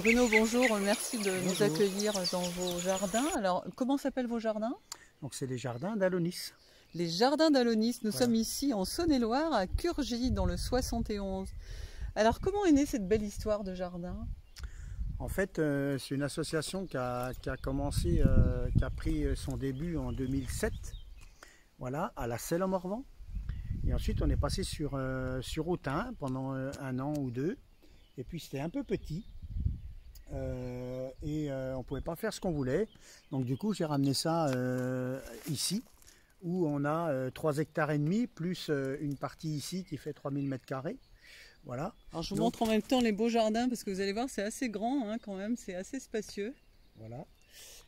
Bruno, bonjour, merci de nous accueillir dans vos jardins. Alors, comment s'appellent vos jardins? Donc c'est les jardins d'Alonis. Les jardins d'Alonis, nous sommes ici en Saône-et-Loire, à Curgy, dans le 71. Alors, comment est née cette belle histoire de jardin? En fait, c'est une association qui a commencé, qui a pris son début en 2007, voilà, à la Selle-en-Morvan. Et ensuite, on est passé sur Autun pendant un an ou deux. Et puis, c'était un peu petit. On ne pouvait pas faire ce qu'on voulait. Donc, du coup, j'ai ramené ça ici, où on a 3 hectares et demi, plus une partie ici qui fait 3000 m². Voilà. Alors je vous montre en même temps les beaux jardins parce que vous allez voir c'est assez grand quand même, c'est assez spacieux. Voilà.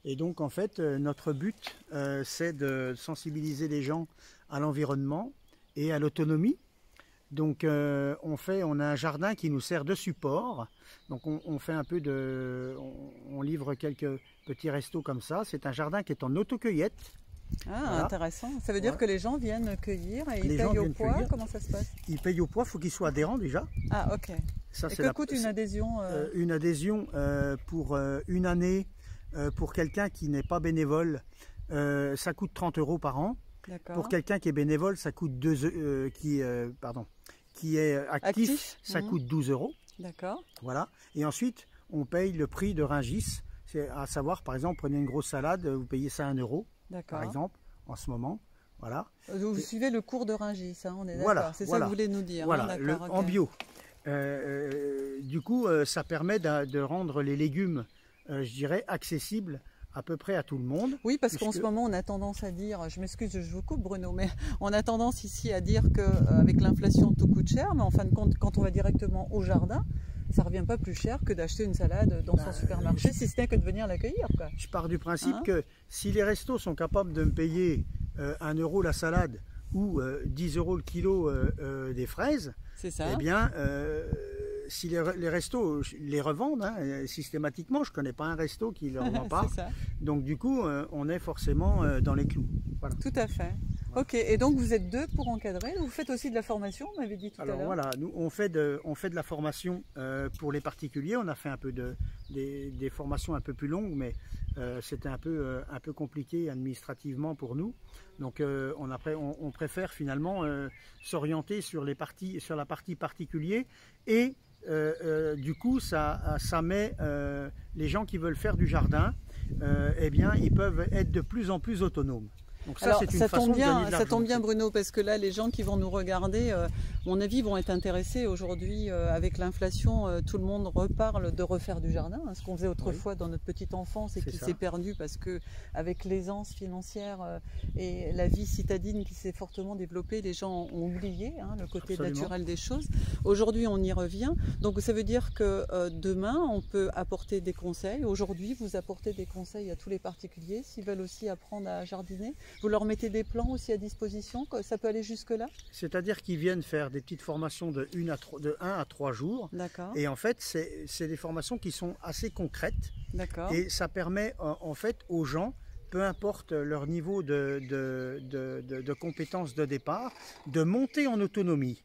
Et donc en fait notre but c'est de sensibiliser les gens à l'environnement et à l'autonomie. Donc on a un jardin qui nous sert de support. Donc on fait un peu on livre quelques petits restos comme ça. C'est un jardin qui est en autocueillette. Ah, voilà. Intéressant. Ça veut dire que les gens viennent cueillir et ils payent au poids. Comment ça se passe? Ils payent au poids, il faut qu'ils soient adhérents déjà. Ah, ok. Ça, et que coûte une adhésion Une adhésion pour une année, pour quelqu'un qui n'est pas bénévole, ça coûte 30 € par an. Pour quelqu'un qui est bénévole, ça coûte qui est actif, ça coûte 12 €. D'accord. Voilà. Et ensuite, on paye le prix de Rungis. C'est à savoir, par exemple, prenez une grosse salade, vous payez ça 1 €. Par exemple, en ce moment, voilà. Vous suivez le cours de Rungis, on est d'accord. C'est ça que vous voulez nous dire. Voilà, en bio. Du coup, ça permet de rendre les légumes, je dirais, accessibles à peu près à tout le monde. Oui, parce qu'en ce moment, on a tendance à dire, je m'excuse, je vous coupe Bruno, mais on a tendance ici à dire qu'avec l'inflation, tout coûte cher, mais en fin de compte, quand on va directement au jardin, ça ne revient pas plus cher que d'acheter une salade dans son supermarché, si ce n'est que de venir l'accueillir. Je pars du principe que si les restos sont capables de me payer 1 € la salade ou 10 € le kilo des fraises, eh bien, si les restos les revendent systématiquement, je ne connais pas un resto qui ne le revend pas, donc du coup, on est forcément dans les clous. Voilà. Tout à fait. Ok, et donc vous êtes 2 pour encadrer, vous faites aussi de la formation, vous m'avez dit tout à l'heure. Alors voilà, nous on fait de la formation pour les particuliers, on a fait un peu des formations un peu plus longues, mais c'était un peu compliqué administrativement pour nous. Donc on préfère finalement s'orienter sur la partie particulier et du coup ça met les gens qui veulent faire du jardin, eh bien ils peuvent être de plus en plus autonomes. Donc ça tombe bien Bruno, parce que là les gens qui vont nous regarder, à mon avis, vont être intéressés aujourd'hui avec l'inflation. Tout le monde reparle de refaire du jardin, ce qu'on faisait autrefois dans notre petite enfance et qui s'est perdu parce que avec l'aisance financière et la vie citadine qui s'est fortement développée, les gens ont oublié le côté naturel des choses. Aujourd'hui on y revient, donc ça veut dire que demain on peut apporter des conseils. Aujourd'hui vous apportez des conseils à tous les particuliers s'ils veulent aussi apprendre à jardiner. Vous leur mettez des plans aussi à disposition, ça peut aller jusque-là? C'est-à-dire qu'ils viennent faire des petites formations de 1 à 3 jours. D'accord. Et en fait, c'est des formations qui sont assez concrètes. D'accord. Et ça permet en fait aux gens, peu importe leur niveau de compétences de départ, de monter en autonomie.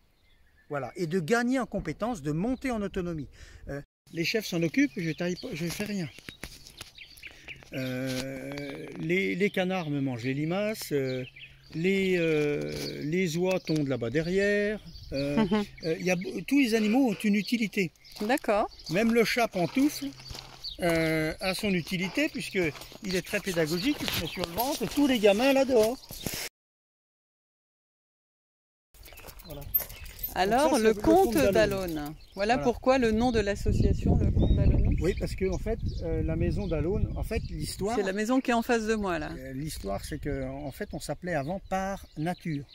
Voilà. Et de gagner en compétences, de monter en autonomie. Les chefs s'en occupent, je ne fais rien. Les canards me mangent les limaces, les oies tondent là-bas derrière. Tous les animaux ont une utilité. D'accord. Même le chat pantoufle a son utilité puisqu'il est très pédagogique, il se met sur le ventre et tous les gamins l'adorent. Voilà. Alors, le Comte d'Alonne. Voilà pourquoi le nom de l'association, le Comte d'Alonne. Oui, parce que en fait, la maison d'Alonne, en fait, l'histoire. C'est la maison qui est en face de moi là. L'histoire, c'est que en fait, on s'appelait avant Par Nature.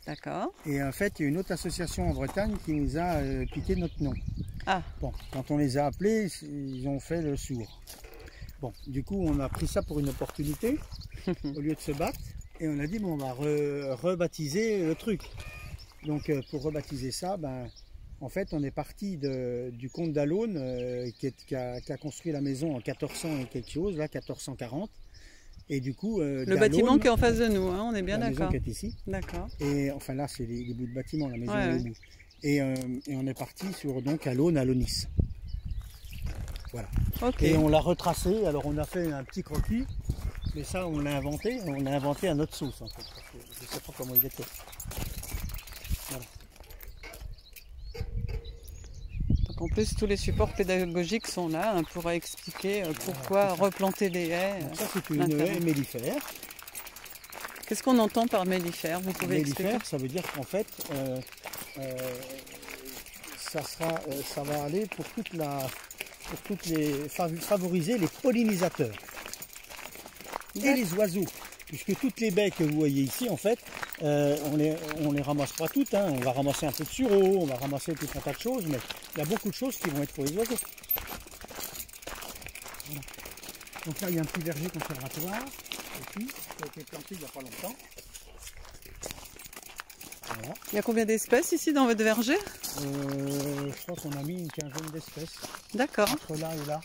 D'accord. Et en fait, il y a une autre association en Bretagne qui nous a piqué notre nom. Ah. Bon, quand on les a appelés, ils ont fait le sourd. Bon, du coup, on a pris ça pour une opportunité au lieu de se battre, et on a dit bon, on va rebaptiser le truc. Donc pour rebaptiser ça, en fait on est parti du comte d'Alonne qui a construit la maison en 1400 et quelque chose, là 1440. Et du coup, le bâtiment qui est en face de nous, on est bien d'accord. La maison qui est ici. D'accord. Et enfin là c'est les bouts de bâtiment, la maison est au bout. Et on est parti sur donc Alonne, Alonis. Voilà. Okay. Et on l'a retracé, alors on a fait un petit croquis, mais ça on l'a inventé à notre sauce en fait, parce que je ne sais pas comment il était. Voilà. Donc en plus tous les supports pédagogiques sont là hein, pour expliquer pourquoi replanter des haies. Donc ça c'est une haie mellifère. Qu'est-ce qu'on entend par mellifère? Vous pouvez expliquer? Ça veut dire qu'en fait ça va aller pour favoriser les pollinisateurs et les oiseaux, puisque toutes les baies que vous voyez ici en fait on les ramasse pas toutes, hein. On va ramasser un peu de sureau, on va ramasser tout un tas de choses, mais il y a beaucoup de choses qui vont être pour les oiseaux. Voilà. Donc là il y a un petit verger conservatoire aussi, qui a été planté il n'y a pas longtemps. Voilà. Il y a combien d'espèces ici dans votre verger? Je crois qu'on a mis une quinzaine d'espèces. D'accord. Entre là et là.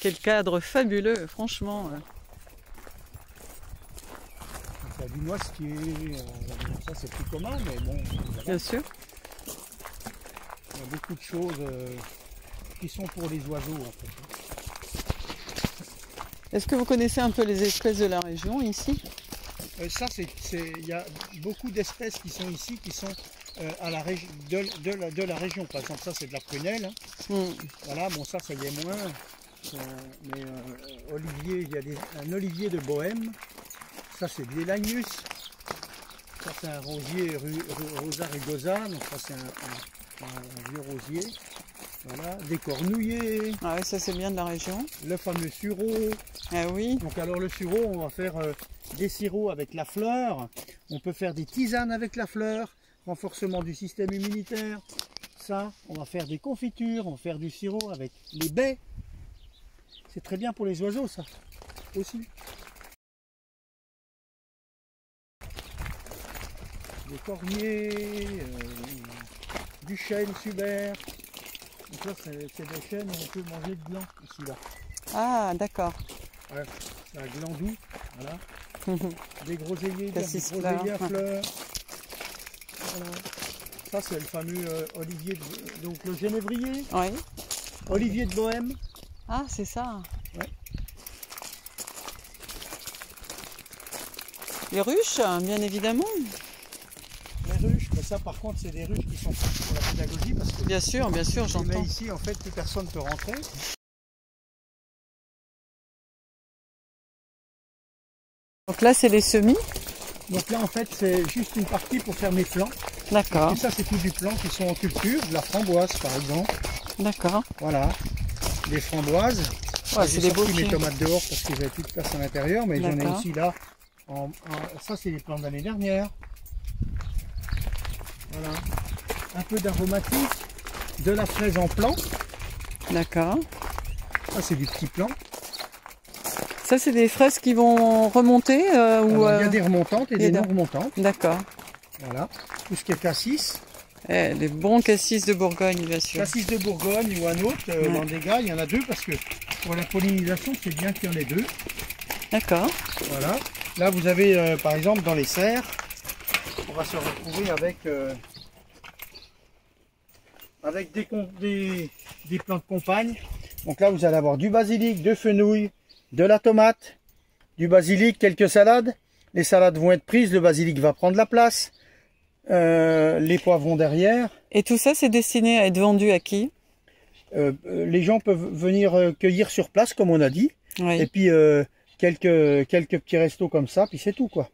Quel cadre fabuleux, franchement. La vinoistier, ça c'est plus commun, mais bon. Voilà. Bien sûr. Il y a beaucoup de choses qui sont pour les oiseaux en fait. Est-ce que vous connaissez un peu les espèces de la région ici? Ça, il y a beaucoup d'espèces qui sont ici, qui sont à la de la région. Par exemple, ça c'est de la prunelle. Hein. Voilà, bon ça y est moins. Mais olivier, il y a un olivier de Bohème. Ça c'est de l'Elagnus. Ça c'est un rosier Rosa rugosa. Donc ça c'est un vieux rosier. Voilà, des cornouillers. Ah oui, ça c'est bien de la région. Le fameux sureau. Ah oui. Donc alors le sureau, on va faire des sirops avec la fleur. On peut faire des tisanes avec la fleur. Renforcement du système immunitaire. Ça, on va faire des confitures. On va faire du sirop avec les baies. C'est très bien pour les oiseaux, ça aussi. Des corniers, du chêne subert. Donc là, c'est des chênes, on peut manger de gland ici là. Ah, d'accord. Ouais, c'est un gland doux, voilà. Des groseilliers, à fleurs. Voilà. Ça, c'est le fameux olivier, donc le genévrier. Oui. Olivier de Bohème. Ah, c'est ça. Ouais. Les ruches, bien évidemment. Les ruches, mais ça par contre c'est des ruches qui sont pour la pédagogie parce que bien sûr, j'entends. Mais ici en fait plus personne ne peut rentrer. Donc là c'est les semis. Donc là en fait c'est juste une partie pour faire mes plants. D'accord. Et ça c'est tout du plant qui sont en culture, de la framboise par exemple. D'accord. Voilà, des framboises. Ouais, c'est des beaux mes tomates dehors parce que j'avais plus de place à l'intérieur, mais j'en ai aussi là. Ça c'est les plants de l'année dernière. Voilà, un peu d'aromatique, de la fraise en plant. D'accord. Ça c'est du petit plant. Ça c'est des fraises qui vont remonter Il y a des remontantes et des non remontantes. D'accord. Voilà, tout ce qui est cassis. Les bons cassis de Bourgogne bien sûr. Cassis de Bourgogne ou un autre, dans des gars, il y en a deux parce que pour la pollinisation c'est bien qu'il y en ait deux. D'accord. Voilà, là vous avez par exemple dans les serres, on va se retrouver avec des plantes compagnes. Donc là vous allez avoir du basilic, de fenouil, de la tomate, du basilic, quelques salades. Les salades vont être prises, le basilic va prendre la place, les poivrons derrière. Et tout ça c'est destiné à être vendu à qui? Les gens peuvent venir cueillir sur place comme on a dit. Oui. Et puis quelques petits restos comme ça, puis c'est tout quoi.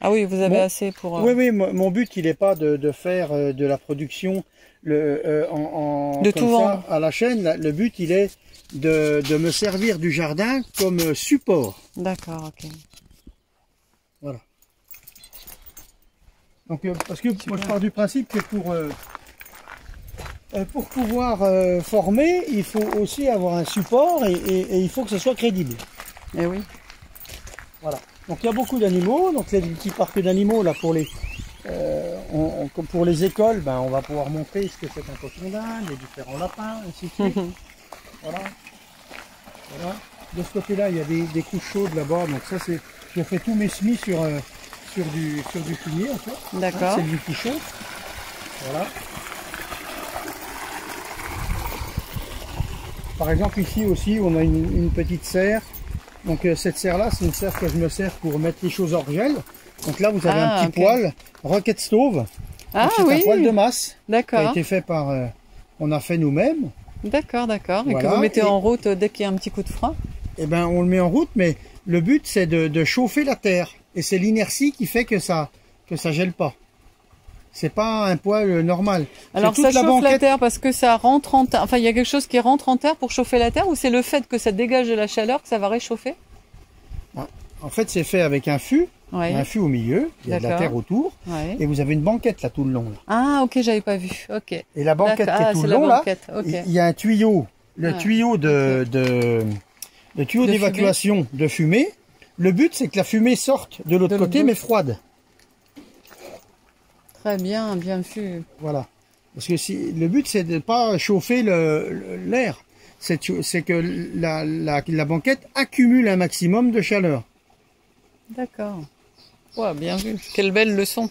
Ah oui, vous avez assez pour... Oui, mon but, il n'est pas de faire de la production de tout vendre à la chaîne. Le but, il est de me servir du jardin comme support. D'accord, ok. Voilà. Donc, parce que moi, je pars du principe que pour pouvoir former, il faut aussi avoir un support et il faut que ce soit crédible. Eh oui. Voilà. Donc il y a beaucoup d'animaux, donc il y a des petits parcs d'animaux là pour les pour les écoles, ben, on va pouvoir montrer ce que c'est qu'un cochon d'Inde, les différents lapins, ainsi de suite. Voilà. Voilà. De ce côté-là, il y a des couches chaudes là-bas, donc ça c'est. Je fais tous mes semis sur du fumier en fait. D'accord. C'est du tout chaud. Voilà. Par exemple ici aussi on a une petite serre. Donc cette serre là c'est une serre que je me sers pour mettre les choses hors gel. Donc là vous avez un petit poêle Rocket Stove. C'est un poêle de masse qui a été fait par, on a fait nous-mêmes. D'accord. Et que vous mettez en route dès qu'il y a un petit coup de frein. Eh ben on le met en route, mais le but c'est de chauffer la terre. Et c'est l'inertie qui fait que ça gèle pas. C'est pas un poêle normal. Alors ça chauffe la terre parce que ça rentre en terre. Enfin, il y a quelque chose qui rentre en terre pour chauffer la terre, ou c'est le fait que ça dégage de la chaleur que ça va réchauffer? En fait, c'est fait avec un fût. Il y a un fût au milieu, il y a de la terre autour, et vous avez une banquette là tout le long. Là. Ah ok, j'avais pas vu. Ok. Et la banquette qui est tout le long là, il y a un tuyau, le tuyau le tuyau d'évacuation de fumée. Le but c'est que la fumée sorte de l'autre côté mais froide. Très bien, bien vu. Voilà. Parce que le but c'est de ne pas chauffer l'air. C'est que la banquette accumule un maximum de chaleur. D'accord. Ouais, bien vu. Quelle belle leçon.